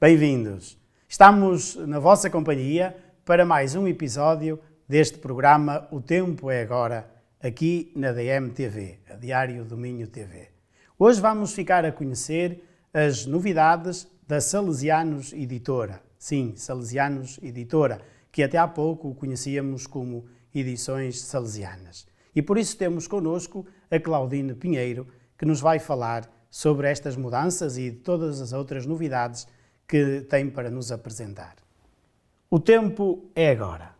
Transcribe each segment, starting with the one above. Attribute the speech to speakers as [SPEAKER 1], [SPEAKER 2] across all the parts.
[SPEAKER 1] Bem-vindos! Estamos na vossa companhia para mais um episódio deste programa O Tempo é Agora, aqui na DMTV, a Diário do Minho TV. Hoje vamos ficar a conhecer as novidades da Salesianos Editora. Sim, Salesianos Editora, que até há pouco conhecíamos como Edições Salesianas. E por isso temos connosco a Claudine Pinheiro, que nos vai falar sobre estas mudanças e todas as outras novidades que tem para nos apresentar. O tempo é agora.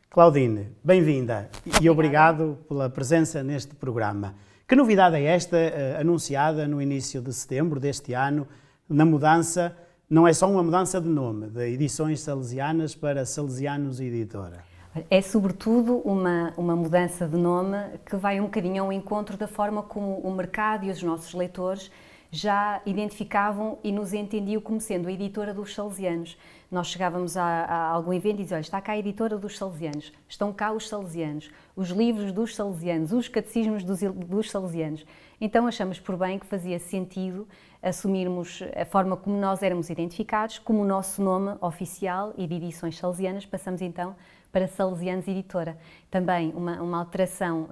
[SPEAKER 1] Claudine, bem-vinda e obrigado pela presença neste programa. Que novidade é esta, anunciada no início de setembro deste ano, na mudança, não é só uma mudança de nome, de Edições Salesianas para Salesianos Editora?
[SPEAKER 2] É sobretudo uma mudança de nome que vai um bocadinho ao encontro da forma como o mercado e os nossos leitores já identificavam e nos entendiam como sendo a editora dos Salesianos. Nós chegávamos a algum evento e diziam, olha, está cá a editora dos Salesianos, estão cá os Salesianos, os livros dos Salesianos, os catecismos dos Salesianos. Então achamos por bem que fazia sentido assumirmos a forma como nós éramos identificados, como o nosso nome oficial e de Edições Salesianas, passamos então para Salesianos Editora. Também uma alteração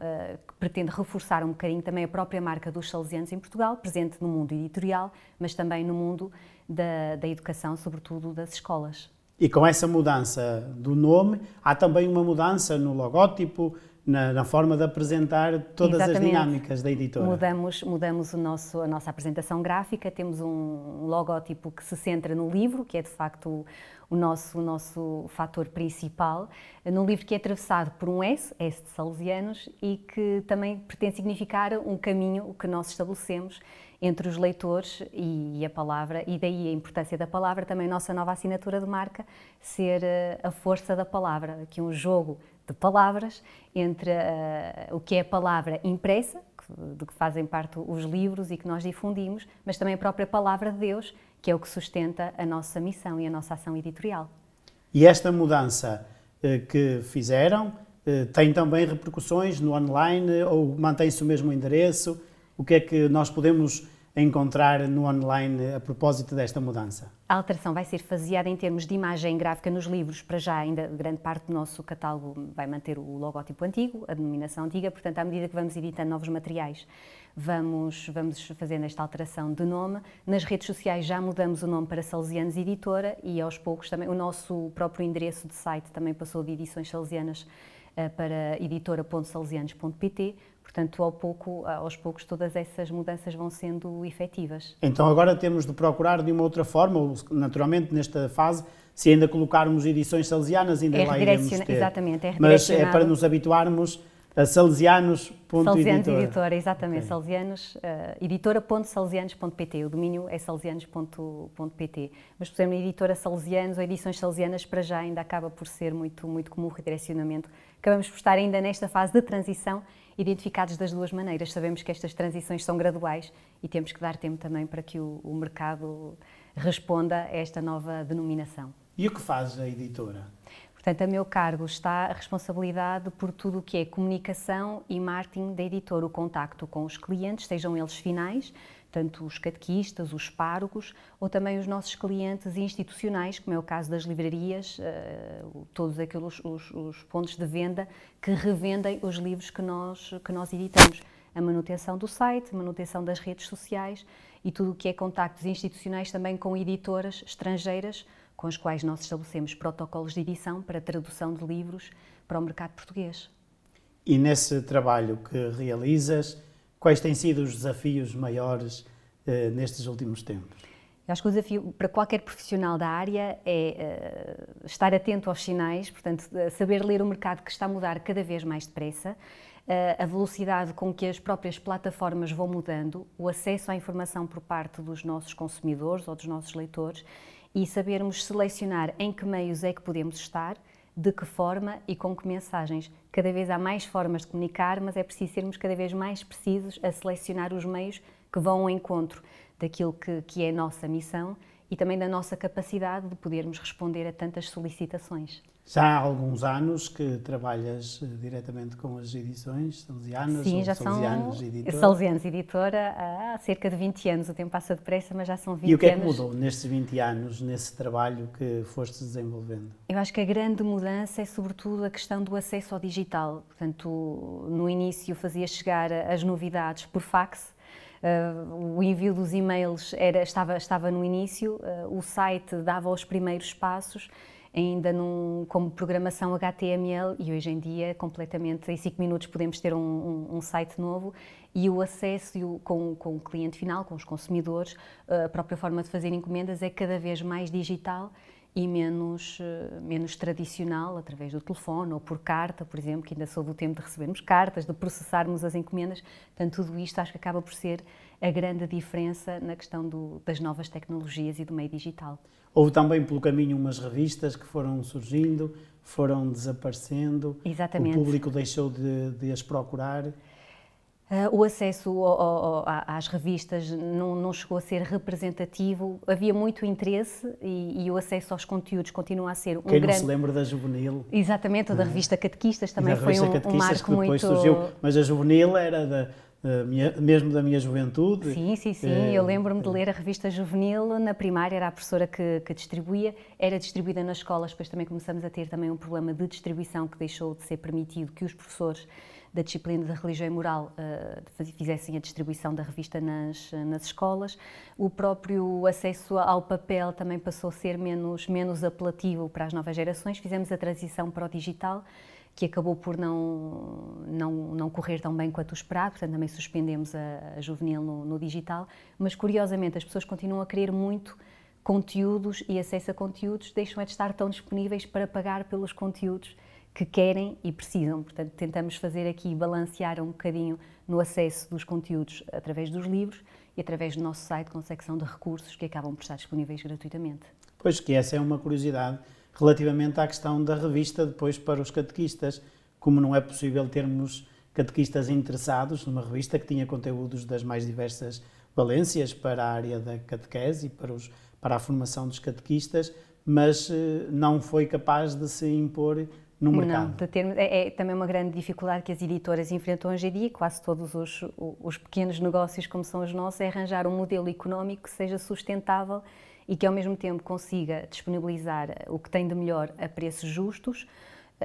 [SPEAKER 2] que pretende reforçar um bocadinho também a própria marca dos Salesianos em Portugal, presente no mundo editorial, mas também no mundo da educação, sobretudo das escolas.
[SPEAKER 1] E com essa mudança do nome, há também uma mudança no logótipo, na forma de apresentar todas as dinâmicas da editora.
[SPEAKER 2] Mudamos a nossa apresentação gráfica, temos um logótipo que se centra no livro, que é de facto o nosso fator principal, num livro que é atravessado por um S de Salesianos, e que também pretende significar um caminho que nós estabelecemos entre os leitores e a palavra, e daí a importância da palavra, também a nossa nova assinatura de marca, ser a força da palavra, aqui um jogo de palavras entre o que é a palavra impressa, de que fazem parte os livros e que nós difundimos, mas também a própria palavra de Deus, que é o que sustenta a nossa missão e a nossa ação editorial.
[SPEAKER 1] E esta mudança que fizeram tem também repercussões no online ou mantém-se o mesmo endereço? O que é que nós podemos encontrar no online a propósito desta mudança?
[SPEAKER 2] A alteração vai ser faseada em termos de imagem gráfica nos livros. Para já, ainda grande parte do nosso catálogo vai manter o logótipo antigo, a denominação antiga, portanto, à medida que vamos editando novos materiais, vamos fazendo esta alteração de nome. Nas redes sociais já mudamos o nome para Salesianos Editora e aos poucos também o nosso próprio endereço de site também passou de Edições Salesianas para editora.salesianos.pt. Portanto, aos poucos, todas essas mudanças vão sendo efetivas.
[SPEAKER 1] Então agora temos de procurar de uma outra forma, ou naturalmente nesta fase, se ainda colocarmos Edições Salesianas, ainda lá iremos ter.
[SPEAKER 2] Exatamente, é
[SPEAKER 1] redirecionado. Mas é para nos habituarmos a salesianos.editora.
[SPEAKER 2] Salesianos Editora, exatamente, okay. Salesianos, editora.salesianos.pt, o domínio é salesianos.pt. Mas, por exemplo, editora Salesianos ou Edições Salesianas, para já ainda acaba por ser muito comum o redirecionamento. Acabamos por estar ainda nesta fase de transição, identificados das duas maneiras. Sabemos que estas transições são graduais e temos que dar tempo também para que o mercado responda a esta nova denominação.
[SPEAKER 1] E o que faz a editora?
[SPEAKER 2] Portanto, a meu cargo está a responsabilidade por tudo o que é comunicação e marketing da editora, o contacto com os clientes, sejam eles finais, tanto os catequistas, os párocos, ou também os nossos clientes institucionais, como é o caso das livrarias, todos aqueles os pontos de venda que revendem os livros que nós editamos. A manutenção do site, a manutenção das redes sociais e tudo o que é contactos institucionais também com editoras estrangeiras, com as quais nós estabelecemos protocolos de edição para tradução de livros para o mercado português.
[SPEAKER 1] E nesse trabalho que realizas, quais têm sido os desafios maiores nestes últimos tempos?
[SPEAKER 2] Eu acho que o desafio para qualquer profissional da área é estar atento aos sinais, portanto, saber ler o mercado que está a mudar cada vez mais depressa, a velocidade com que as próprias plataformas vão mudando, o acesso à informação por parte dos nossos consumidores ou dos nossos leitores e sabermos selecionar em que meios é que podemos estar, de que forma e com que mensagens. Cada vez há mais formas de comunicar, mas é preciso sermos cada vez mais precisos a selecionar os meios que vão ao encontro daquilo que é a nossa missão e também da nossa capacidade de podermos responder a tantas solicitações.
[SPEAKER 1] Já há alguns anos que trabalhas diretamente com as edições salesianas?
[SPEAKER 2] Sim, já
[SPEAKER 1] Salesianos
[SPEAKER 2] são
[SPEAKER 1] Editora.
[SPEAKER 2] Salesianos Editora há cerca de 20 anos. O tempo passa depressa, mas já são 20 anos.
[SPEAKER 1] E o que é que mudou nestes 20 anos, nesse trabalho que foste desenvolvendo?
[SPEAKER 2] Eu acho que a grande mudança é sobretudo a questão do acesso ao digital. Portanto, no início fazia chegar as novidades por fax. O envio dos e-mails estava no início, o site dava os primeiros passos, ainda como programação HTML, e hoje em dia, completamente, em 5 minutos podemos ter um site novo, e o acesso com o cliente final, com os consumidores, a própria forma de fazer encomendas é cada vez mais digital e menos tradicional, através do telefone ou por carta, por exemplo, que ainda sou do tempo de recebermos cartas, de processarmos as encomendas. Portanto, tudo isto acho que acaba por ser a grande diferença na questão das novas tecnologias e do meio digital.
[SPEAKER 1] Houve também pelo caminho umas revistas que foram surgindo, foram desaparecendo.
[SPEAKER 2] Exatamente.
[SPEAKER 1] O público deixou de as procurar.
[SPEAKER 2] O acesso às revistas não chegou a ser representativo, havia muito interesse e o acesso aos conteúdos continua a ser um grande...
[SPEAKER 1] Quem não se lembra da Juvenil?
[SPEAKER 2] Exatamente, ou da revista Catequistas também foi um marco muito...
[SPEAKER 1] Surgiu, mas a Juvenil era mesmo da minha juventude.
[SPEAKER 2] Sim, eu lembro-me de ler a revista Juvenil na primária, era a professora que distribuía, era distribuída nas escolas, depois também começamos a ter também um problema de distribuição que deixou de ser permitido que os professores da disciplina de Religião e Moral fizessem a distribuição da revista nas escolas. O próprio acesso ao papel também passou a ser menos apelativo para as novas gerações. Fizemos a transição para o digital, que acabou por não correr tão bem quanto o esperado, portanto também suspendemos a Juvenil no digital, mas curiosamente as pessoas continuam a querer muito conteúdos e acesso a conteúdos, deixam de estar tão disponíveis para pagar pelos conteúdos que querem e precisam. Portanto, tentamos fazer aqui, balancear um bocadinho no acesso dos conteúdos através dos livros e através do nosso site com secção de recursos que acabam por estar disponíveis gratuitamente.
[SPEAKER 1] Pois que essa é uma curiosidade relativamente à questão da revista depois para os catequistas, como não é possível termos catequistas interessados numa revista que tinha conteúdos das mais diversas valências para a área da catequese e para a formação dos catequistas, mas não foi capaz de se impor no mercado.
[SPEAKER 2] Não, é também uma grande dificuldade que as editoras enfrentam hoje em dia, quase todos os pequenos negócios como são os nossos, é arranjar um modelo económico que seja sustentável e que ao mesmo tempo consiga disponibilizar o que tem de melhor a preços justos,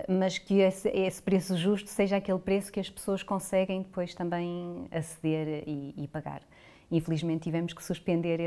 [SPEAKER 2] mas que esse preço justo seja aquele preço que as pessoas conseguem depois também aceder e pagar. Infelizmente tivemos que suspender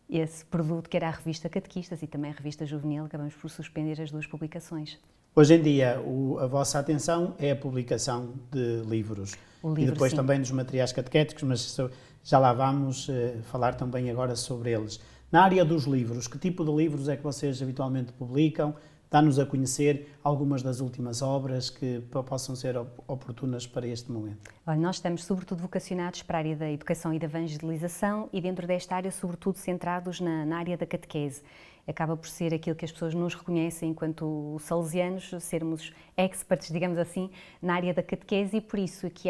[SPEAKER 2] esse produto que era a revista Catequistas e também a revista Juvenil, acabamos por suspender as duas publicações.
[SPEAKER 1] Hoje em dia a vossa atenção é a publicação de livros e depois
[SPEAKER 2] sim.
[SPEAKER 1] Também dos materiais catequéticos, mas já lá vamos falar também agora sobre eles. Na área dos livros, que tipo de livros é que vocês habitualmente publicam? Dá-nos a conhecer algumas das últimas obras que possam ser oportunas para este momento.
[SPEAKER 2] Olha, nós estamos sobretudo vocacionados para a área da educação e da evangelização e dentro desta área sobretudo centrados na área da catequese. Acaba por ser aquilo que as pessoas nos reconhecem enquanto salesianos, sermos experts, digamos assim, na área da catequese e por isso aqui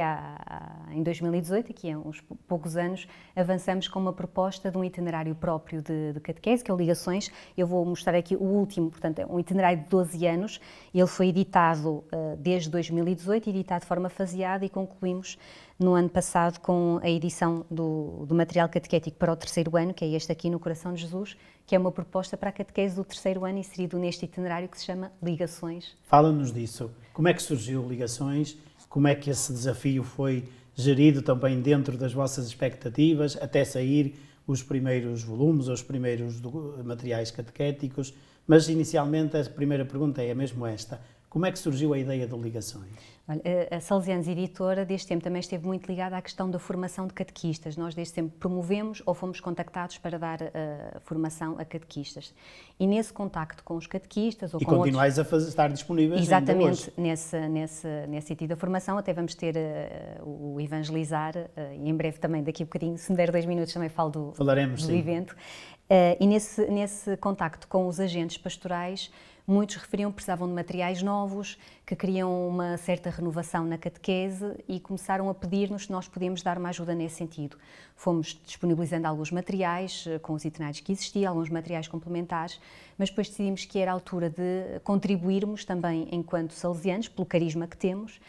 [SPEAKER 2] em 2018, aqui há uns poucos anos, avançamos com uma proposta de um itinerário próprio de catequese, que é o Ligações. Eu vou mostrar aqui o último, portanto é um itinerário de 12 anos, ele foi editado desde 2018, editado de forma faseada e concluímos no ano passado com a edição do material catequético para o 3º ano, que é este aqui no Coração de Jesus, que é uma proposta para a catequese do 3º ano inserido neste itinerário que se chama Ligações.
[SPEAKER 1] Fala-nos disso. Como é que surgiu Ligações? Como é que esse desafio foi gerido também dentro das vossas expectativas, até sair os primeiros volumes, os primeiros materiais catequéticos? Mas inicialmente a primeira pergunta é mesmo esta. Como é que surgiu a ideia de Ligações?
[SPEAKER 2] Olha, a Salesianos Editora, desde tempo, também esteve muito ligada à questão da formação de catequistas. Nós, desde sempre, promovemos ou fomos contactados para dar formação a catequistas. E nesse contacto com os catequistas ou com outros...
[SPEAKER 1] E continuais a estar disponíveis
[SPEAKER 2] Exatamente, nesse sentido da formação, até vamos ter o Evangelizar, e em breve também, daqui a bocadinho, se me der 2 minutos, também falo do
[SPEAKER 1] Falaremos,
[SPEAKER 2] do
[SPEAKER 1] sim.
[SPEAKER 2] evento. E nesse contacto com os agentes pastorais, muitos referiam que precisavam de materiais novos, que queriam uma certa renovação na catequese e começaram a pedir-nos se nós podíamos dar uma ajuda nesse sentido. Fomos disponibilizando alguns materiais com os itinerários que existiam, alguns materiais complementares, mas depois decidimos que era a altura de contribuirmos também enquanto salesianos, pelo carisma que temos,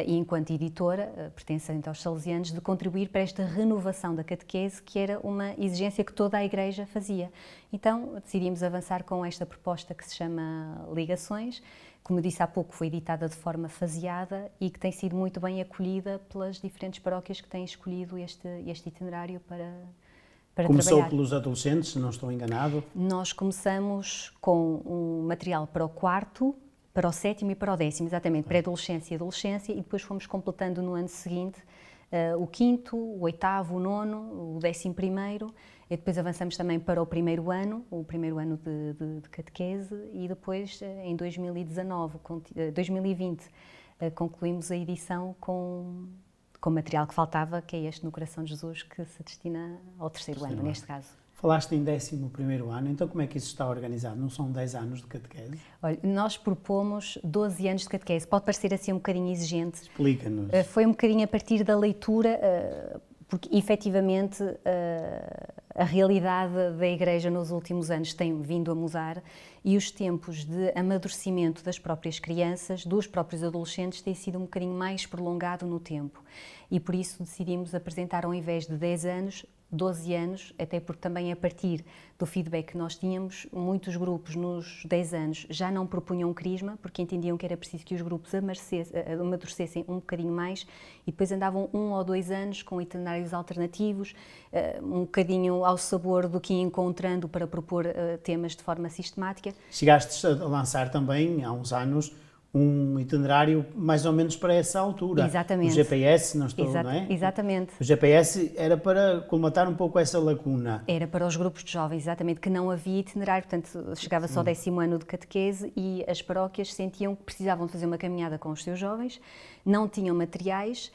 [SPEAKER 2] e enquanto editora, pertencente aos salesianos, de contribuir para esta renovação da catequese, que era uma exigência que toda a Igreja fazia. Então decidimos avançar com esta proposta que se chama Ligações, como disse há pouco, foi editada de forma faseada e que tem sido muito bem acolhida pelas diferentes paróquias que têm escolhido este itinerário para
[SPEAKER 1] Começou
[SPEAKER 2] trabalhar.
[SPEAKER 1] pelos adolescentes, se não estou enganado.
[SPEAKER 2] Nós começamos com um material para o quarto, para o sétimo e para o décimo, exatamente, pré-adolescência e adolescência, e depois fomos completando no ano seguinte o quinto, o oitavo, o nono, o 11º, e depois avançamos também para o primeiro ano de catequese, e depois em 2020 concluímos a edição com material que faltava, que é este No Coração de Jesus, que se destina ao terceiro ano, neste caso.
[SPEAKER 1] Falaste em 11º ano, então como é que isso está organizado? Não são 10 anos de catequese?
[SPEAKER 2] Olha, nós propomos 12 anos de catequese. Pode parecer assim um bocadinho exigente.
[SPEAKER 1] Explica-nos.
[SPEAKER 2] Foi um bocadinho a partir da leitura, porque efetivamente a realidade da Igreja nos últimos anos tem vindo a mudar e os tempos de amadurecimento das próprias crianças, dos próprios adolescentes, têm sido um bocadinho mais prolongado no tempo. E por isso decidimos apresentar, ao invés de 10 anos, 12 anos, até porque também a partir do feedback que nós tínhamos, muitos grupos nos 10 anos já não propunham crisma, porque entendiam que era preciso que os grupos amadurecessem um bocadinho mais e depois andavam 1 ou 2 anos com itinerários alternativos, um bocadinho ao sabor do que ia encontrando para propor temas de forma sistemática.
[SPEAKER 1] Chegaste a lançar também, há uns anos, um itinerário mais ou menos para essa altura.
[SPEAKER 2] Exatamente.
[SPEAKER 1] O GPS, não estou, não é?
[SPEAKER 2] Exatamente.
[SPEAKER 1] O GPS era para colmatar um pouco essa lacuna.
[SPEAKER 2] Era para os grupos de jovens, exatamente, que não havia itinerário, portanto chegava-se ao 10º ano de catequese e as paróquias sentiam que precisavam de fazer uma caminhada com os seus jovens, não tinham materiais,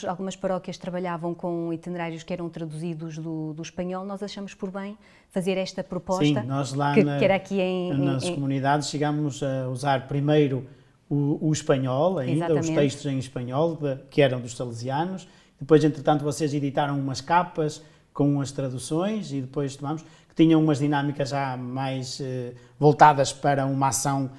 [SPEAKER 2] algumas paróquias trabalhavam com itinerários que eram traduzidos do espanhol. Nós achamos por bem fazer esta proposta.
[SPEAKER 1] Sim, nós lá
[SPEAKER 2] que era aqui
[SPEAKER 1] nas comunidades chegámos a usar primeiro o espanhol, ainda,
[SPEAKER 2] Exatamente.
[SPEAKER 1] os textos em espanhol, que eram dos salesianos. Depois, entretanto, vocês editaram umas capas com as traduções e depois tomamos, que tinham umas dinâmicas já mais voltadas para uma ação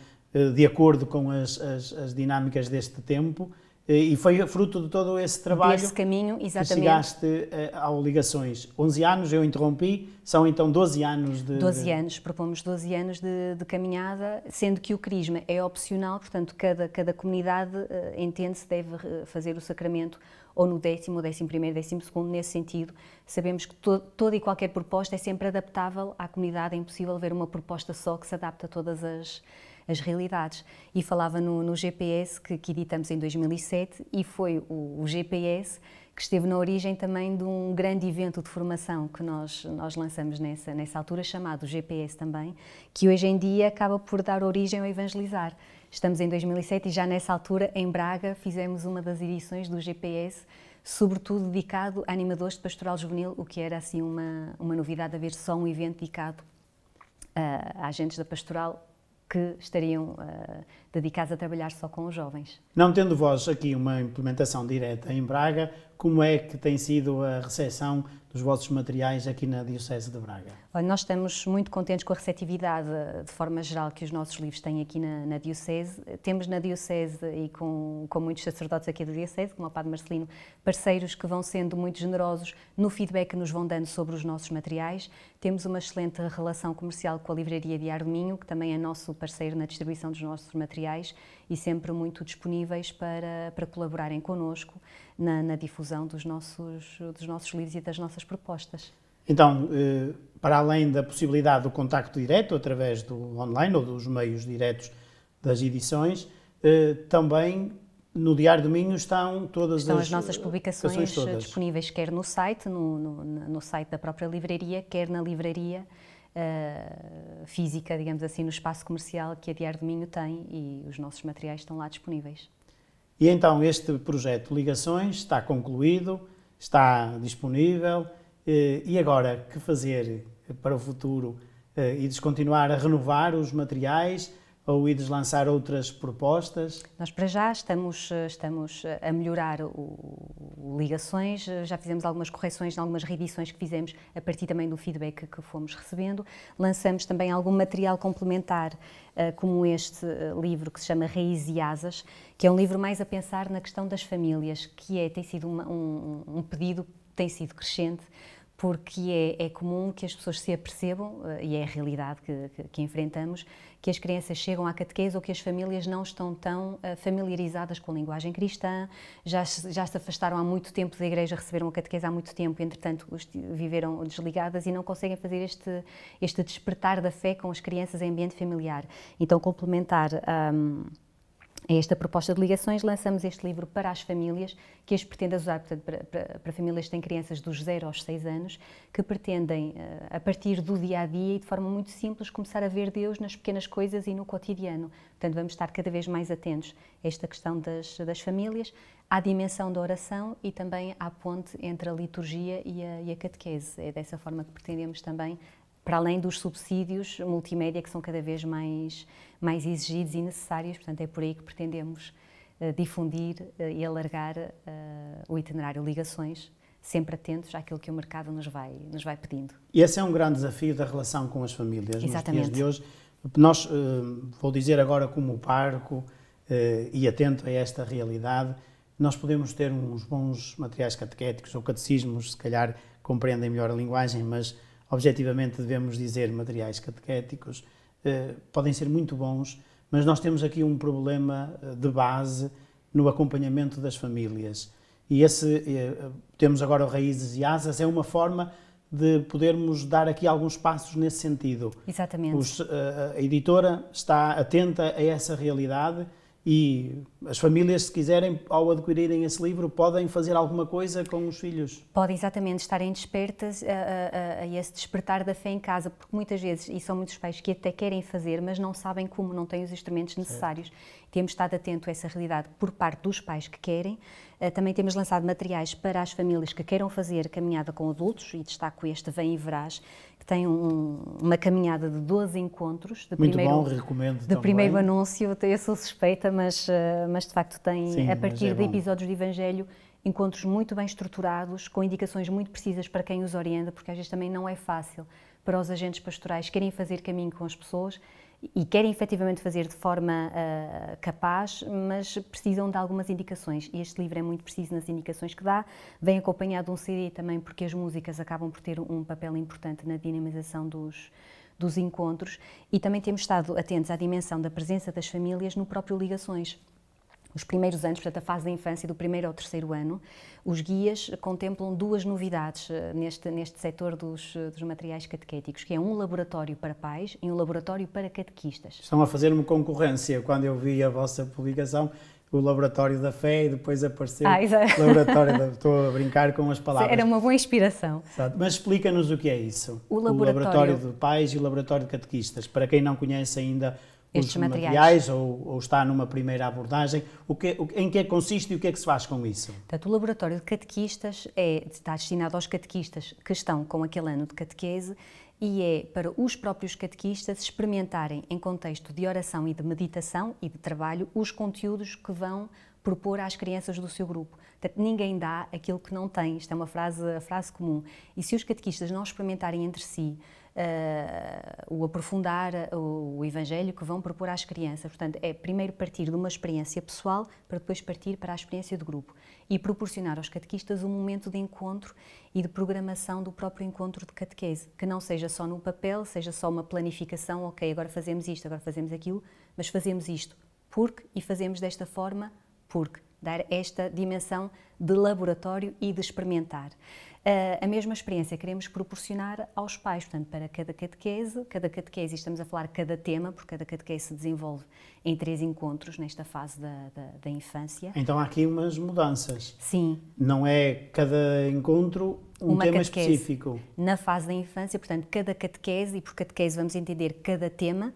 [SPEAKER 1] de acordo com as dinâmicas deste tempo. E foi fruto de todo esse trabalho
[SPEAKER 2] desse caminho, exatamente.
[SPEAKER 1] Que chegaste ao Ligações. 11 anos, eu interrompi, são então 12 anos de...
[SPEAKER 2] 12 anos, propomos 12 anos de caminhada, sendo que o crisma é opcional, portanto cada comunidade entende-se deve fazer o sacramento ou no 10º, 11º, 12º, nesse sentido. Sabemos que toda e qualquer proposta é sempre adaptável à comunidade, é impossível haver uma proposta só que se adapte a todas as realidades. E falava no GPS que editamos em 2007 e foi o GPS que esteve na origem também de um grande evento de formação que nós lançamos nessa altura, chamado GPS também, que hoje em dia acaba por dar origem ao Evangelizar. Estamos em 2007 e já nessa altura, em Braga, fizemos uma das edições do GPS, sobretudo dedicado a animadores de pastoral juvenil, o que era assim uma novidade, haver só um evento dedicado a agentes da pastoral que estariam dedicados a trabalhar só com os jovens.
[SPEAKER 1] Não tendo vós aqui uma implementação direta em Braga, como é que tem sido a recepção dos vossos materiais aqui na Diocese de Braga?
[SPEAKER 2] Olha, nós estamos muito contentes com a receptividade, de forma geral, que os nossos livros têm aqui na Diocese. Temos na Diocese, e com muitos sacerdotes aqui da Diocese, como o Padre Marcelino, parceiros que vão sendo muito generosos no feedback que nos vão dando sobre os nossos materiais. Temos uma excelente relação comercial com a Livraria Diário do Minho, que também é nosso parceiro na distribuição dos nossos materiais e sempre muito disponíveis para colaborarem connosco na difusão dos nossos livros e das nossas propostas.
[SPEAKER 1] Então, para além da possibilidade do contacto direto através do online ou dos meios diretos das edições, também no Diário do Minho estão todas
[SPEAKER 2] as nossas publicações
[SPEAKER 1] todas
[SPEAKER 2] disponíveis, quer no site, no site da própria livraria, quer na livraria física, digamos assim, no espaço comercial que a Diário do Minho tem, e os nossos materiais estão lá disponíveis.
[SPEAKER 1] E então este projeto Ligações está concluído, está disponível, e agora que fazer para o futuro? E continuar a renovar os materiais ou ides lançar outras propostas?
[SPEAKER 2] Nós para já estamos a melhorar o Ligações, já fizemos algumas correções em algumas reedições que fizemos a partir também do feedback que fomos recebendo. Lançamos também algum material complementar, como este livro que se chama Raiz e Asas, que é um livro mais a pensar na questão das famílias, que tem sido um pedido que tem sido crescente, porque é comum que as pessoas se apercebam, e é a realidade que enfrentamos, que as crianças chegam à catequese ou que as famílias não estão tão familiarizadas com a linguagem cristã, já se afastaram há muito tempo da igreja, receberam a catequese há muito tempo, entretanto viveram desligadas e não conseguem fazer este despertar da fé com as crianças em ambiente familiar. Então, complementar a esta proposta de Ligações, lançamos este livro para as famílias, que as pretende usar, portanto, para famílias que têm crianças dos 0 aos 6 anos, que pretendem, a partir do dia-a-dia e de forma muito simples, começar a ver Deus nas pequenas coisas e no cotidiano. Portanto, vamos estar cada vez mais atentos a esta questão das famílias, à dimensão da oração e também à ponte entre a liturgia e a catequese. É dessa forma que pretendemos também, para além dos subsídios multimédia que são cada vez mais exigidos e necessários, portanto é por aí que pretendemos difundir e alargar o itinerário Ligações, sempre atentos àquilo que o mercado nos vai pedindo.
[SPEAKER 1] E esse é um grande desafio da relação com as famílias.
[SPEAKER 2] Exatamente.
[SPEAKER 1] Nos dias de hoje. Nós, vou dizer agora como pároco e atento a esta realidade, nós podemos ter uns bons materiais catequéticos ou catecismos, se calhar compreendem melhor a linguagem, mas objetivamente devemos dizer materiais catequéticos, podem ser muito bons, mas nós temos aqui um problema de base no acompanhamento das famílias. E temos agora o Raízes e Asas, é uma forma de podermos dar aqui alguns passos nesse sentido.
[SPEAKER 2] Exatamente.
[SPEAKER 1] A editora está atenta a essa realidade e as famílias, se quiserem, ao adquirirem esse livro, podem fazer alguma coisa com os filhos?
[SPEAKER 2] Podem exatamente estarem despertas a esse despertar da fé em casa, porque muitas vezes, e são muitos pais que até querem fazer, mas não sabem como, não têm os instrumentos necessários. Certo. Temos estado atento a essa realidade por parte dos pais que querem. Também temos lançado materiais para as famílias que queiram fazer caminhada com adultos, e destaco este Vem e Verás, que tem uma caminhada de 12 encontros.
[SPEAKER 1] Muito bom, recomendo
[SPEAKER 2] de primeiro anúncio, eu sou suspeita, mas de facto tem,
[SPEAKER 1] sim,
[SPEAKER 2] a partir de episódios de Evangelho, encontros muito bem estruturados, com indicações muito precisas para quem os orienta, porque às vezes também não é fácil para os agentes pastorais que querem fazer caminho com as pessoas e querem efetivamente fazer de forma capaz, mas precisam de algumas indicações. E este livro é muito preciso nas indicações que dá, vem acompanhado de um CD também, porque as músicas acabam por ter um papel importante na dinamização dos encontros, e também temos estado atentos à dimensão da presença das famílias no próprio Ligações. Os primeiros anos, portanto a fase da infância, do 1º ao 3º ano, os guias contemplam 2 novidades neste setor dos materiais catequéticos, que é um laboratório para pais e um laboratório para catequistas.
[SPEAKER 1] Estão a fazer-me concorrência quando eu vi a vossa publicação, o Laboratório da Fé, e depois apareceu o Laboratório da... Estou a brincar com as palavras.
[SPEAKER 2] Era uma boa inspiração.
[SPEAKER 1] Exato. Mas explica-nos o que é isso. O Laboratório de Pais e o Laboratório de Catequistas, para quem não conhece ainda os materiais ou está numa primeira abordagem, em que é que consiste e o que é que se faz com isso?
[SPEAKER 2] Portanto, o Laboratório de Catequistas está destinado aos catequistas que estão com aquele ano de catequese e é para os próprios catequistas experimentarem, em contexto de oração e de meditação e de trabalho, os conteúdos que vão propor às crianças do seu grupo. Portanto, ninguém dá aquilo que não tem. Isto é uma frase comum. E se os catequistas não experimentarem entre si o aprofundar o Evangelho que vão propor às crianças, portanto, é primeiro partir de uma experiência pessoal para depois partir para a experiência do grupo e proporcionar aos catequistas um momento de encontro e de programação do próprio encontro de catequese, que não seja só no papel, seja só uma planificação, ok, agora fazemos isto, agora fazemos aquilo, mas fazemos isto porque e fazemos desta forma porque, dar esta dimensão de laboratório e de experimentar. A mesma experiência queremos proporcionar aos pais, portanto, para cada catequese, estamos a falar cada tema, porque cada catequese se desenvolve em 3 encontros nesta fase da infância.
[SPEAKER 1] Então há aqui umas mudanças.
[SPEAKER 2] Sim.
[SPEAKER 1] Não é cada encontro uma tema
[SPEAKER 2] catequese
[SPEAKER 1] específico.
[SPEAKER 2] Na fase da infância, portanto, cada catequese, e por catequese vamos entender cada tema,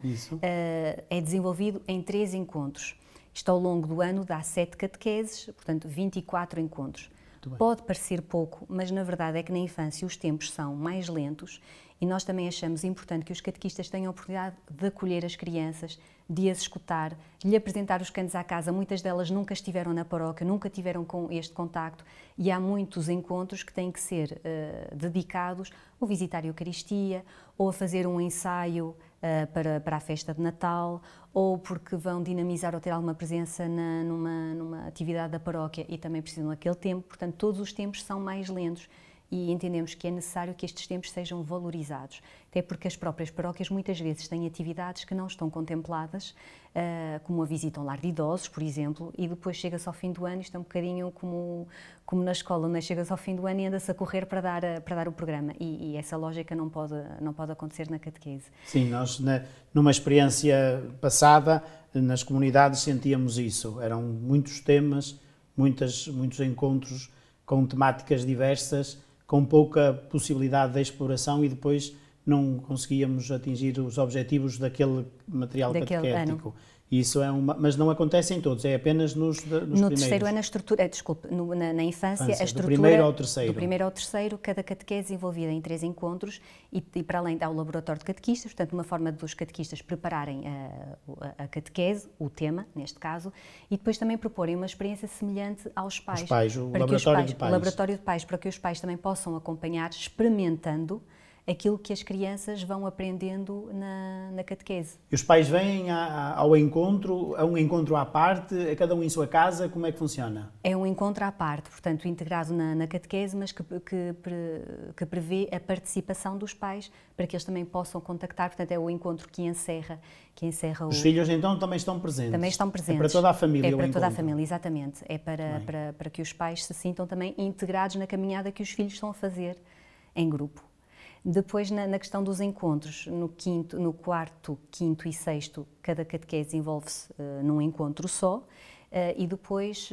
[SPEAKER 2] é desenvolvido em 3 encontros. Isto ao longo do ano dá 7 catequeses, portanto 24 encontros. Pode parecer pouco, mas na verdade é que na infância os tempos são mais lentos e nós também achamos importante que os catequistas tenham a oportunidade de acolher as crianças, de as escutar, de lhe apresentar os cantos à casa. Muitas delas nunca estiveram na paróquia, nunca tiveram com este contacto, e há muitos encontros que têm que ser dedicados ou visitar a Eucaristia, ou a fazer um ensaio para a festa de Natal, ou porque vão dinamizar ou ter alguma presença numa atividade da paróquia e também precisam daquele tempo. Portanto, todos os tempos são mais lentos e entendemos que é necessário que estes tempos sejam valorizados, até porque as próprias paróquias muitas vezes têm atividades que não estão contempladas, como a visita a um lar de idosos, por exemplo, e depois chega-se ao fim do ano, isto é um bocadinho como na escola, onde chega-se ao fim do ano e anda-se a correr para dar o programa, e essa lógica não pode acontecer na catequese.
[SPEAKER 1] Sim, nós numa experiência passada, nas comunidades sentíamos isso, eram muitos temas, muitos encontros com temáticas diversas, com pouca possibilidade de exploração, e depois não conseguíamos atingir os objetivos daquele material catequético. Isso mas não acontece em todos, é apenas nos primeiros.
[SPEAKER 2] No terceiro ano, a estrutura, desculpe, na infância, a estrutura...
[SPEAKER 1] Do primeiro ao terceiro.
[SPEAKER 2] Do primeiro ao terceiro, cada catequese envolvida em 3 encontros, e para além há o laboratório de catequistas, portanto, uma forma dos catequistas prepararem a catequese, o tema, neste caso, e depois também proporem uma experiência semelhante aos pais.
[SPEAKER 1] Os pais, o laboratório de pais.
[SPEAKER 2] O laboratório de pais, para que os pais também possam acompanhar, experimentando aquilo que as crianças vão aprendendo na catequese.
[SPEAKER 1] E os pais vêm ao encontro, a um encontro à parte, a cada um em sua casa, como é que funciona?
[SPEAKER 2] É um encontro à parte, portanto, integrado na catequese, mas que prevê a participação dos pais, para que eles também possam contactar, portanto, é o encontro que encerra
[SPEAKER 1] Os filhos, então, também estão presentes?
[SPEAKER 2] Também estão presentes.
[SPEAKER 1] É para toda a família o encontro?
[SPEAKER 2] É para toda a família, exatamente. É para que os pais se sintam também integrados na caminhada que os filhos estão a fazer em grupo. Depois, na questão dos encontros, no quarto, quinto e sexto, cada catequese envolve-se num encontro só, e depois,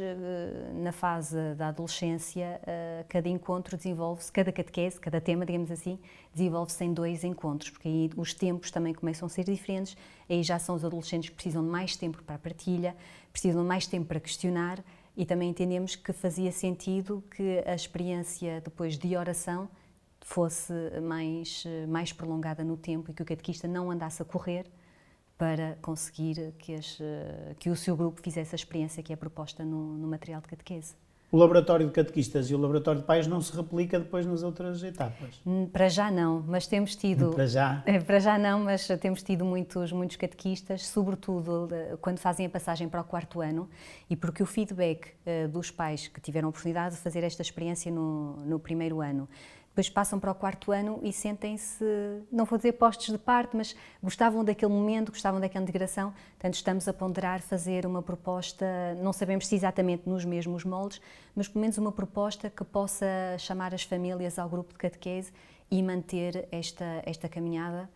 [SPEAKER 2] na fase da adolescência, cada encontro desenvolve-se, cada catequese, cada tema, digamos assim, desenvolve-se em 2 encontros, porque aí os tempos também começam a ser diferentes, aí já são os adolescentes que precisam de mais tempo para a partilha, precisam de mais tempo para questionar, e também entendemos que fazia sentido que a experiência depois de oração fosse mais prolongada no tempo e que o catequista não andasse a correr para conseguir que o seu grupo fizesse a experiência que é proposta no material de catequese.
[SPEAKER 1] O laboratório de catequistas e o laboratório de pais não se replica depois nas outras etapas?
[SPEAKER 2] Para já não, mas temos tido...
[SPEAKER 1] Para já?
[SPEAKER 2] Para já não, mas temos tido muitos catequistas, sobretudo quando fazem a passagem para o 4º ano, e porque o feedback dos pais que tiveram a oportunidade de fazer esta experiência no 1º ano, depois passam para o 4º ano e sentem-se, não vou dizer postos de parte, mas gostavam daquele momento, gostavam daquela integração. Portanto, estamos a ponderar fazer uma proposta, não sabemos se exatamente nos mesmos moldes, mas pelo menos uma proposta que possa chamar as famílias ao grupo de catequese e manter esta caminhada,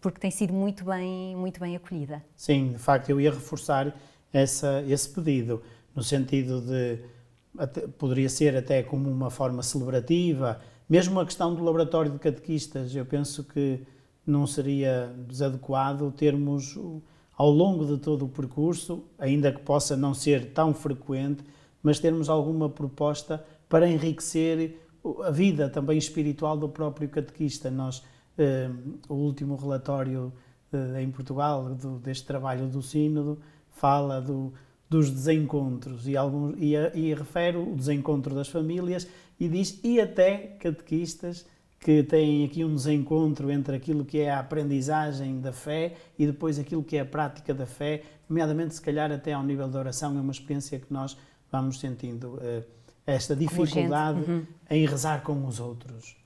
[SPEAKER 2] porque tem sido muito bem acolhida.
[SPEAKER 1] Sim, de facto, eu ia reforçar esse pedido, no sentido de poderia ser até como uma forma celebrativa. Mesmo a questão do laboratório de catequistas, eu penso que não seria desadequado termos, ao longo de todo o percurso, ainda que possa não ser tão frequente, mas termos alguma proposta para enriquecer a vida também espiritual do próprio catequista. O último relatório em Portugal deste trabalho do Sínodo fala dos desencontros e refere o desencontro das famílias e diz, e até catequistas que têm aqui um desencontro entre aquilo que é a aprendizagem da fé e depois aquilo que é a prática da fé, nomeadamente se calhar até ao nível da oração. É uma experiência que nós vamos sentindo, esta dificuldade em rezar com os outros,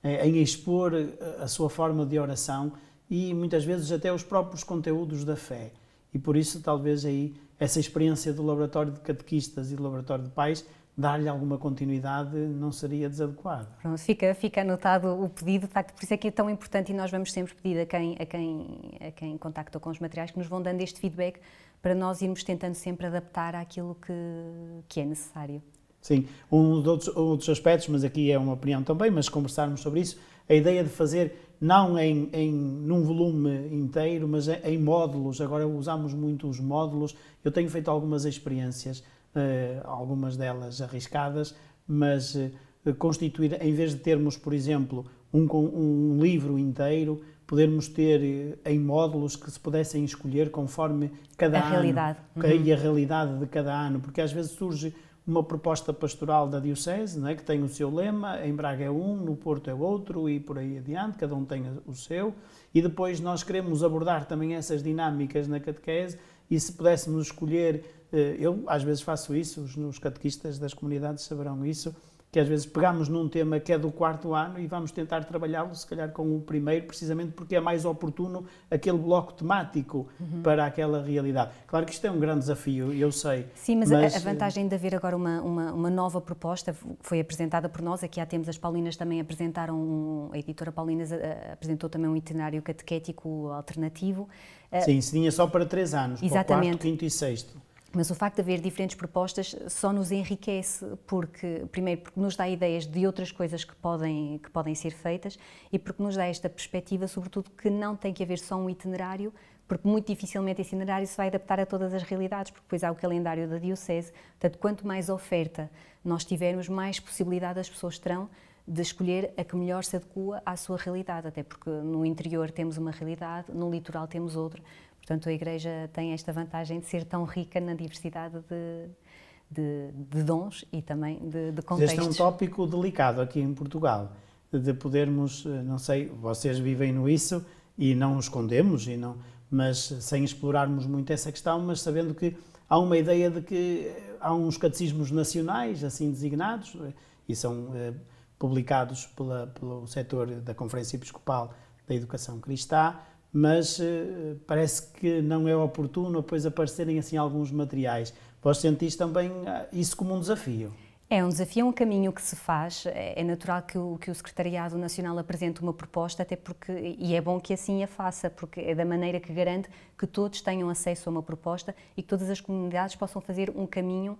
[SPEAKER 1] em expor a sua forma de oração e muitas vezes até os próprios conteúdos da fé. E por isso talvez aí essa experiência do laboratório de catequistas e do laboratório de pais, dar-lhe alguma continuidade não seria desadequado.
[SPEAKER 2] Pronto, fica anotado o pedido, de facto, por isso é que é tão importante, e nós vamos sempre pedir a quem contacta com os materiais que nos vão dando este feedback para nós irmos tentando sempre adaptar àquilo que é necessário.
[SPEAKER 1] Sim, outros aspectos, mas aqui é uma opinião também, mas conversarmos sobre isso, a ideia de fazer não num volume inteiro, mas em módulos. Agora usamos muito os módulos. Eu tenho feito algumas experiências, algumas delas arriscadas, mas constituir, em vez de termos, por exemplo, um livro inteiro, podermos ter em módulos que se pudessem escolher conforme cada ano.
[SPEAKER 2] Realidade.
[SPEAKER 1] E a realidade de cada ano, porque às vezes surge uma proposta pastoral da Diocese, não é? Que tem o seu lema, em Braga é um, no Porto é outro e por aí adiante, cada um tem o seu, e depois nós queremos abordar também essas dinâmicas na catequese, e se pudéssemos escolher, eu às vezes faço isso, os catequistas das comunidades saberão isso, que às vezes pegamos num tema que é do 4º ano e vamos tentar trabalhá-lo, se calhar com o primeiro, precisamente porque é mais oportuno aquele bloco temático para aquela realidade. Claro que isto é um grande desafio, eu sei.
[SPEAKER 2] Sim, mas a vantagem de haver agora uma nova proposta foi apresentada por nós, aqui há tempos as Paulinas também apresentaram, a editora Paulinas apresentou também um itinerário catequético alternativo.
[SPEAKER 1] Sim, se tinha só para 3 anos,
[SPEAKER 2] exatamente.
[SPEAKER 1] Para o 4º, 5º e 6º.
[SPEAKER 2] Mas o facto de haver diferentes propostas só nos enriquece, primeiro porque nos dá ideias de outras coisas que podem ser feitas e porque nos dá esta perspectiva, sobretudo, que não tem que haver só um itinerário, porque muito dificilmente esse itinerário se vai adaptar a todas as realidades, porque depois há o calendário da Diocese. Portanto, quanto mais oferta nós tivermos, mais possibilidade as pessoas terão de escolher a que melhor se adequa à sua realidade, até porque no interior temos uma realidade, no litoral temos outra. Portanto, a Igreja tem esta vantagem de ser tão rica na diversidade de dons e também de contextos.
[SPEAKER 1] Este é um tópico delicado aqui em Portugal, de podermos, não sei, vocês vivem no isso e não o escondemos, mas sem explorarmos muito essa questão, mas sabendo que há uma ideia de que há uns catecismos nacionais, assim designados, e são publicados pelo setor da Conferência Episcopal da Educação Cristã, mas parece que não é oportuno depois aparecerem assim alguns materiais. Vós sentis também isso como um desafio?
[SPEAKER 2] É um desafio, é um caminho que se faz. É natural que o Secretariado Nacional apresente uma proposta, até porque, e é bom que assim a faça, porque é da maneira que garante que todos tenham acesso a uma proposta e que todas as comunidades possam fazer um caminho,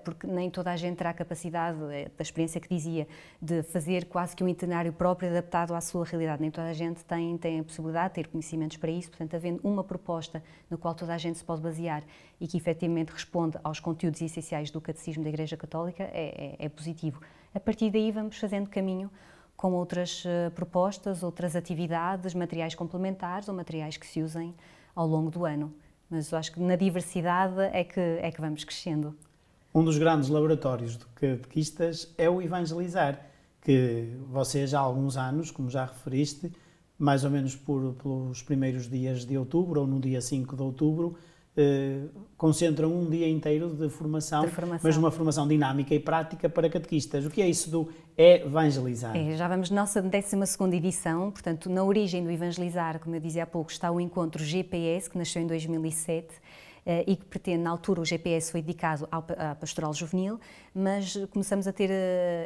[SPEAKER 2] porque nem toda a gente terá a capacidade, da experiência que dizia, de fazer quase que um itinerário próprio adaptado à sua realidade. Nem toda a gente tem a possibilidade de ter conhecimentos para isso, portanto, havendo uma proposta na qual toda a gente se pode basear e que efetivamente responde aos conteúdos essenciais do Catecismo da Igreja Católica, é positivo. A partir daí vamos fazendo caminho com outras propostas, outras atividades, materiais complementares ou materiais que se usem ao longo do ano. Mas eu acho que na diversidade é que vamos crescendo.
[SPEAKER 1] Um dos grandes laboratórios de catequistas é o evangelizar, que vocês há alguns anos, como já referiste, mais ou menos pelos primeiros dias de outubro ou no dia 5 de outubro, concentram um dia inteiro de formação, mas uma formação dinâmica e prática para catequistas. O que é isso do evangelizar?
[SPEAKER 2] Já vamos na nossa 12ª edição, portanto, na origem do evangelizar, como eu dizia há pouco, está o encontro GPS, que nasceu em 2007, e que pretende, na altura o GPS foi dedicado à pastoral juvenil, mas começamos a ter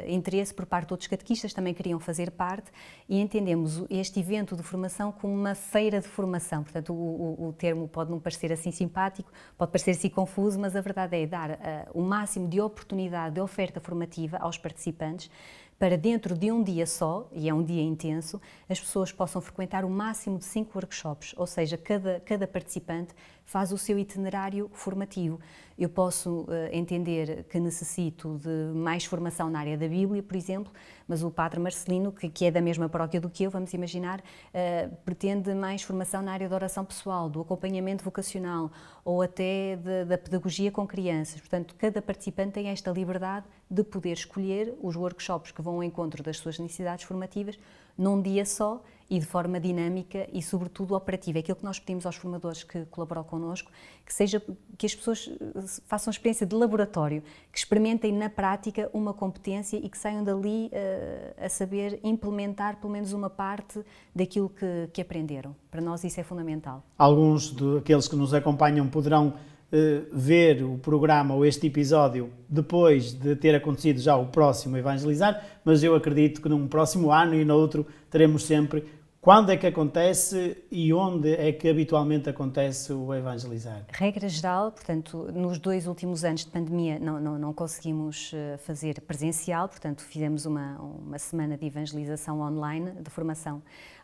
[SPEAKER 2] interesse por parte de outros catequistas, também queriam fazer parte, e entendemos este evento de formação como uma feira de formação. Portanto, o termo pode não parecer assim simpático, pode parecer assim confuso, mas a verdade é dar o máximo de oportunidade de oferta formativa aos participantes, para dentro de um dia só, e é um dia intenso, as pessoas possam frequentar o máximo de 5 workshops, ou seja, cada participante faz o seu itinerário formativo. Eu posso entender que necessito de mais formação na área da Bíblia, por exemplo, mas o Padre Marcelino, que é da mesma paróquia do que eu, vamos imaginar, pretende mais formação na área da oração pessoal, do acompanhamento vocacional ou até da pedagogia com crianças. Portanto, cada participante tem esta liberdade de poder escolher os workshops que vão ao encontro das suas necessidades formativas num dia só e de forma dinâmica e, sobretudo, operativa. É aquilo que nós pedimos aos formadores que colaboram connosco, que as pessoas façam uma experiência de laboratório, que experimentem na prática uma competência e que saiam dali a saber implementar pelo menos uma parte daquilo que aprenderam. Para nós isso é fundamental.
[SPEAKER 1] Alguns daqueles que nos acompanham poderão ver o programa ou este episódio depois de ter acontecido já o próximo Evangelizar, mas eu acredito que num próximo ano e no outro teremos sempre quando é que acontece e onde é que habitualmente acontece o Evangelizar.
[SPEAKER 2] Regra geral, portanto, nos 2 últimos anos de pandemia não conseguimos fazer presencial, portanto fizemos uma semana de evangelização online, de formação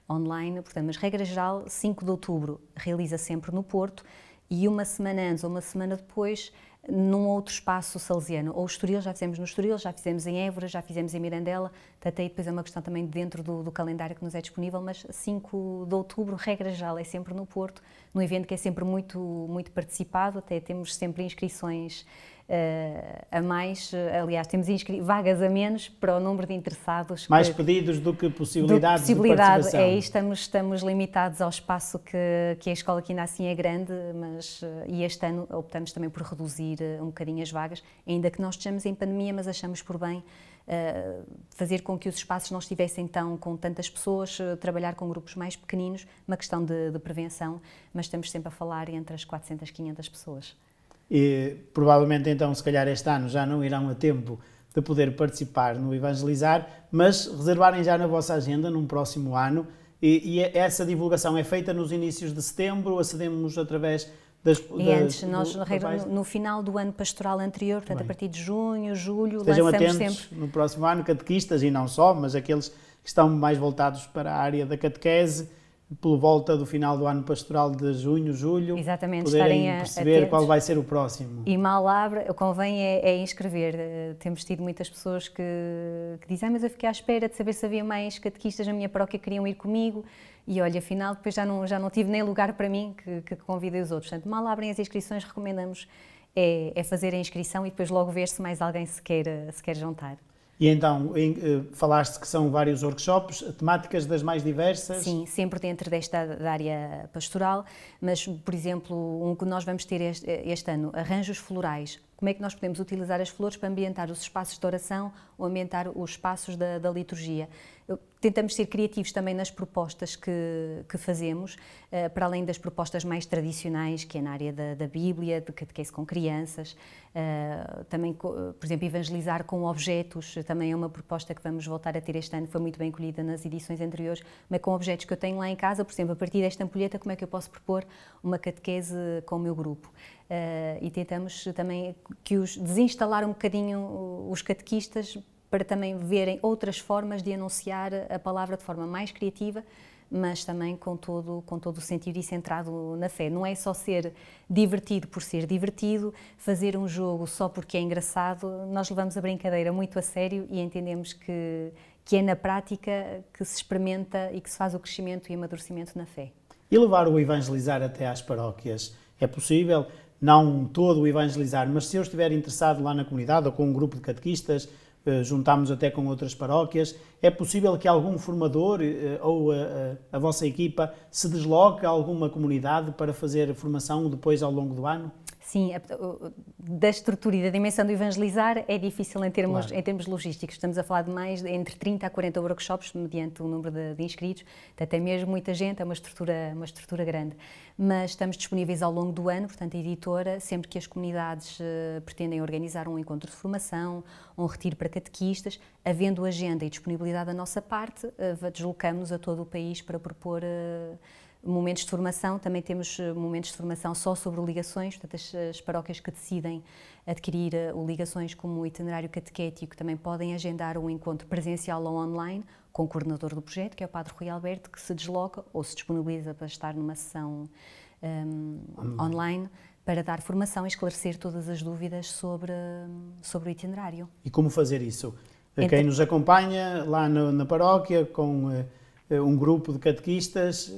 [SPEAKER 2] online, portanto, mas regra geral, 5 de outubro realiza sempre no Porto, e uma semana antes ou uma semana depois num outro espaço salesiano, ou o Estoril, já fizemos no Estoril, já fizemos em Évora, já fizemos em Mirandela, até aí depois é uma questão também dentro do calendário que nos é disponível, mas 5 de outubro, regra geral, é sempre no Porto, num evento que é sempre muito participado, até temos sempre inscrições a mais, aliás, temos vagas a menos para o número de interessados.
[SPEAKER 1] Mais pedidos do que possibilidades de participação.
[SPEAKER 2] É, estamos limitados ao espaço que a escola aqui ainda assim é grande, e este ano optamos também por reduzir um bocadinho as vagas, ainda que nós estejamos em pandemia, mas achamos por bem fazer com que os espaços não estivessem com tantas pessoas, trabalhar com grupos mais pequeninos, uma questão de prevenção, mas estamos sempre a falar entre as 400 e 500 pessoas.
[SPEAKER 1] E provavelmente então, se calhar este ano já não irão a tempo de poder participar no Evangelizar, mas reservarem já na vossa agenda num próximo ano, e essa divulgação é feita nos inícios de setembro, acedemos através
[SPEAKER 2] no final do ano pastoral anterior, portanto, a partir de junho, julho,
[SPEAKER 1] estejam
[SPEAKER 2] lançamos
[SPEAKER 1] atentos
[SPEAKER 2] sempre.
[SPEAKER 1] No próximo ano, catequistas e não só, mas aqueles que estão mais voltados para a área da catequese, pela volta do final do ano pastoral de junho, julho,
[SPEAKER 2] exatamente,
[SPEAKER 1] poderem perceber atentos. Qual vai ser o próximo.
[SPEAKER 2] E mal abre, convém inscrever. Temos tido muitas pessoas que dizem, mas eu fiquei à espera de saber se havia mais catequistas na minha paróquia que queriam ir comigo, e olha, afinal, depois já não tive nem lugar para mim que convidei os outros. Portanto, mal abrem as inscrições, recomendamos fazer a inscrição e depois logo ver se mais alguém se quer juntar.
[SPEAKER 1] E então, falaste que são vários workshops, temáticas das mais diversas?
[SPEAKER 2] Sim, sempre dentro da área pastoral, mas, por exemplo, um que nós vamos ter este ano, arranjos florais. Como é que nós podemos utilizar as flores para ambientar os espaços de oração ou ambientar os espaços da liturgia? Tentamos ser criativos também nas propostas que fazemos, para além das propostas mais tradicionais, que é na área da Bíblia, de catequese com crianças, também, por exemplo, evangelizar com objetos, também é uma proposta que vamos voltar a ter este ano, foi muito bem acolhida nas edições anteriores, mas com objetos que eu tenho lá em casa, por exemplo, a partir desta ampulheta, como é que eu posso propor uma catequese com o meu grupo? E tentamos também desinstalar um bocadinho os catequistas para também verem outras formas de anunciar a palavra de forma mais criativa, mas também com todo o sentido e centrado na fé. Não é só ser divertido por ser divertido, fazer um jogo só porque é engraçado. Nós levamos a brincadeira muito a sério e entendemos que é na prática que se experimenta e que se faz o crescimento e amadurecimento na fé.
[SPEAKER 1] E levar o Evangelizar até às paróquias é possível? Não todo o Evangelizar, mas se eu estiver interessado lá na comunidade ou com um grupo de catequistas, juntámos até com outras paróquias, é possível que algum formador ou a vossa equipa se desloque a alguma comunidade para fazer formação depois ao longo do ano?
[SPEAKER 2] Sim, da estrutura e da dimensão do Evangelizar é difícil em termos logísticos. Estamos a falar de mais entre 30 a 40 workshops, mediante o número de inscritos, até mesmo muita gente, é uma estrutura grande. Mas estamos disponíveis ao longo do ano, portanto a editora, sempre que as comunidades pretendem organizar um encontro de formação, um retiro para catequistas, havendo agenda e disponibilidade da nossa parte, deslocamos a todo o país para propor momentos de formação. Também temos momentos de formação só sobre ligações, portanto as paróquias que decidem adquirir ligações como o itinerário catequético também podem agendar um encontro presencial ou online com o coordenador do projeto, que é o Padre Rui Alberto, que se desloca ou se disponibiliza para estar numa sessão online para dar formação e esclarecer todas as dúvidas sobre o itinerário.
[SPEAKER 1] E como fazer isso? Quem nos acompanha lá na paróquia com um grupo de catequistas,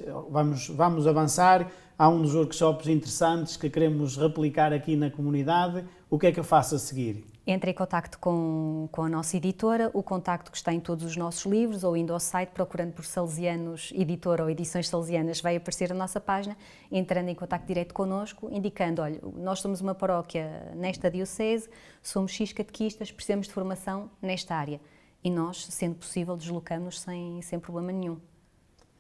[SPEAKER 1] vamos avançar, há um dos workshops interessantes que queremos replicar aqui na comunidade, o que é que eu faço a seguir?
[SPEAKER 2] Entre em contacto com a nossa editora, o contacto que está em todos os nossos livros, ou indo ao site, procurando por Salesianos Editora ou Edições Salesianas, vai aparecer a nossa página, entrando em contacto direto connosco, indicando, olha, nós somos uma paróquia nesta diocese, somos X catequistas, precisamos de formação nesta área. E nós, sendo possível, deslocamos sem problema nenhum.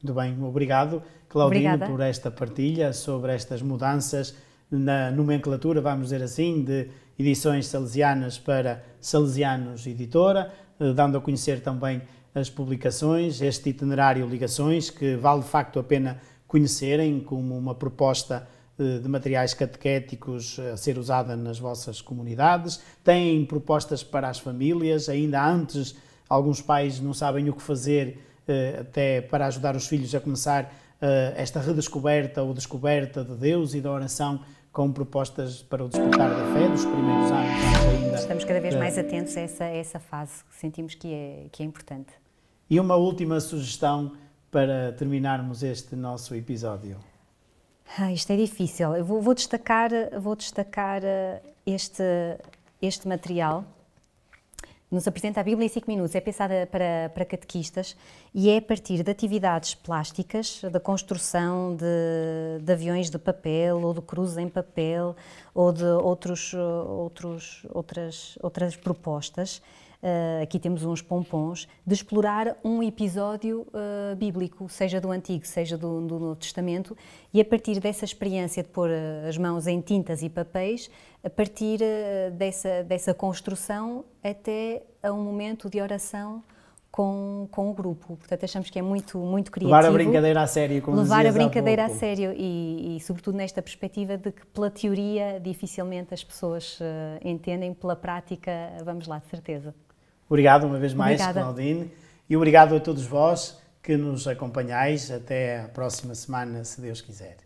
[SPEAKER 1] Muito bem, obrigado, Claudine,
[SPEAKER 2] Obrigada.
[SPEAKER 1] por esta partilha sobre estas mudanças na nomenclatura, vamos dizer assim, de Edições Salesianas para Salesianos Editora, dando a conhecer também as publicações, este itinerário Ligações, que vale de facto a pena conhecerem como uma proposta de materiais catequéticos a ser usada nas vossas comunidades. Têm propostas para as famílias, ainda antes alguns pais não sabem o que fazer, até para ajudar os filhos a começar esta redescoberta ou descoberta de Deus e da oração com propostas para o despertar da fé dos primeiros anos ainda.
[SPEAKER 2] Estamos cada vez mais atentos a essa fase, sentimos que é importante.
[SPEAKER 1] E uma última sugestão para terminarmos este nosso episódio.
[SPEAKER 2] Isto é difícil. Eu vou destacar este material. Nos apresenta a Bíblia em 5 minutos, é pensada para catequistas e é a partir de atividades plásticas, da construção de aviões de papel ou de cruzes em papel ou de outras propostas. Aqui temos uns pompons, de explorar um episódio bíblico, seja do Antigo, seja do Novo Testamento, e a partir dessa experiência de pôr as mãos em tintas e papéis, a partir dessa construção até a um momento de oração com o grupo. Portanto, achamos que é muito criativo.
[SPEAKER 1] Levar a brincadeira a sério, como
[SPEAKER 2] levar a
[SPEAKER 1] dizias
[SPEAKER 2] brincadeira
[SPEAKER 1] há
[SPEAKER 2] a
[SPEAKER 1] pouco.
[SPEAKER 2] sério e, sobretudo, nesta perspectiva de que, pela teoria, dificilmente as pessoas entendem, pela prática, vamos lá, de certeza.
[SPEAKER 1] Obrigado uma vez mais,
[SPEAKER 2] Obrigada.
[SPEAKER 1] Claudine, e obrigado a todos vós que nos acompanhais. Até a próxima semana, se Deus quiser.